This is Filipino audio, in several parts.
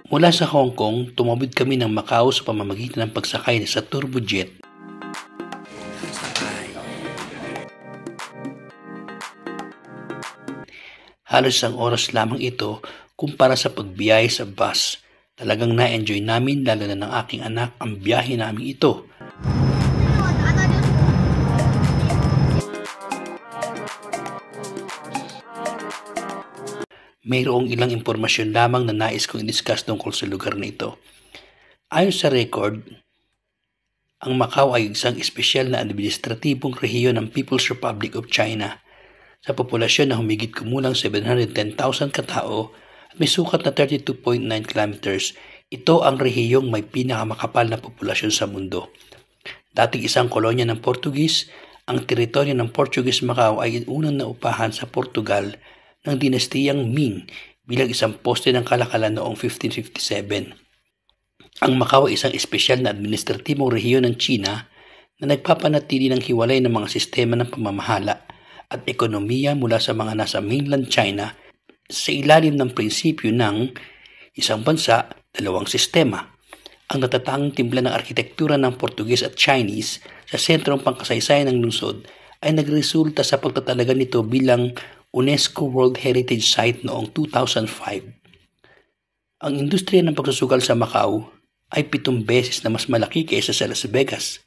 Mula sa Hong Kong, tumawid kami ng Macau sa pamamagitan ng pagsakay sa turbojet. Halos isang oras lamang ito kumpara sa pagbiyahe sa bus. Talagang na-enjoy namin, lalo na ng aking anak, ang biyahe namin ito. Mayroong ilang impormasyon lamang na nais kong i-discuss tungkol sa lugar na ito. Ayon sa record, ang Macau ay isang espesyal na administratibong rehiyon ng People's Republic of China. Sa populasyon na humigit kumulang 710,000 katao at may sukat na 32.9 kilometers, ito ang rehiyong may pinakamakapal na populasyon sa mundo. Dating isang kolonya ng Portugis, ang teritoryo ng Portuguese Macau ay unang naupahan sa Portugal ng dinastiyang Ming bilang isang poste ng kalakalan noong 1557. Ang Macau ay isang espesyal na administratibong rehiyon ng China na nagpapanatili ng hiwalay ng mga sistema ng pamamahala at ekonomiya mula sa mga nasa mainland China sa ilalim ng prinsipyo ng isang bansa, dalawang sistema. Ang natatanging timpla ng arkitektura ng Portuguese at Chinese sa sentrong pangkasaysayan ng lungsod ay nagresulta sa pagtatalaga nito bilang UNESCO World Heritage Site noong 2005. Ang industriya ng pagsusugal sa Macau ay 7 beses na mas malaki kaysa sa Las Vegas.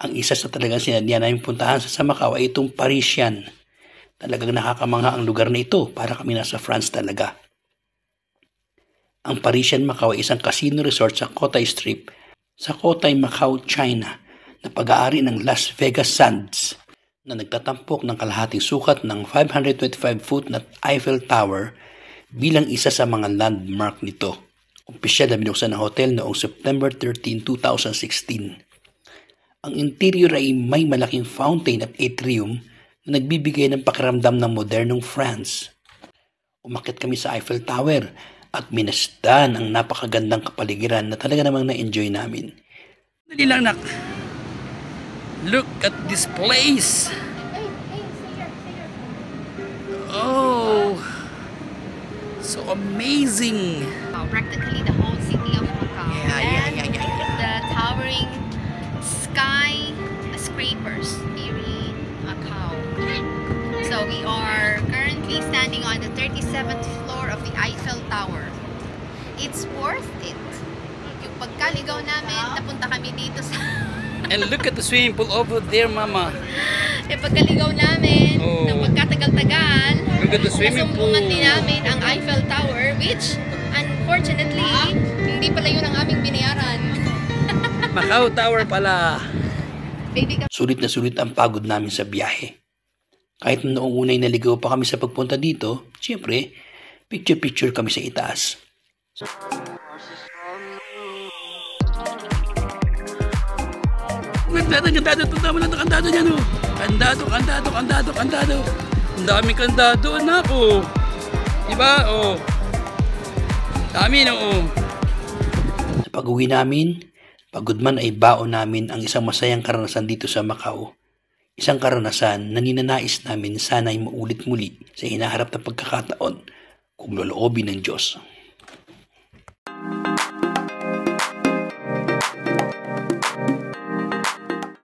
Ang isa sa talagang sinadya namin puntahan sa Macau ay itong Parisian. Talagang nakakamangha ang lugar na ito, para kami nasa France talaga. Ang Parisian Macau ay isang casino resort sa Cotai Strip sa Cotai, Macau, China na pag-aari ng Las Vegas Sands na nagtatampok ng kalahating sukat ng 525-foot na Eiffel Tower bilang isa sa mga landmark nito. Opisyal na binuksan ng hotel noong September 13, 2016. Ang interior ay may malaking fountain at atrium na nagbibigay ng pakiramdam ng modernong France. Umakyat kami sa Eiffel Tower at minasdan ang napakagandang kapaligiran na talaga namang na-enjoy namin. Dali lang, nak. Look at this place. Oh, so amazing. Practically the whole city of Macau. Yeah. The towering skyscrapers here in Macau. So we are currently standing on the 37th floor of the Eiffel Tower. It's worth it. Yung pagkaligaw namin, napunta kami dito sa And look at the swimming pool over there, Mama. yung pagkaligaw namin, ng pagkatagal-tagal, Look at the swimming pool. nasumbungan din namin ang Eiffel Tower, which, unfortunately, hindi pala yun ang aming binayaran. Macau Tower pala. Baby ka. Sulit na sulit ang pagod namin sa biyahe. Kahit noong unay naligaw pa kami sa pagpunta dito, siyempre, picture-picture kami sa itaas. Kandado, tanda mo lang na kandado niyan, oh. Kandado. Ang daming kandado, anak, oh. Diba, oh. Dami, no, oh. Sa pag-uwi namin, pagod man ay baon namin ang isang masayang karanasan dito sa Macau. Isang karanasan na ninanais namin sana'y maulit muli sa hinaharap na pagkakataon kung loloobin ng Diyos.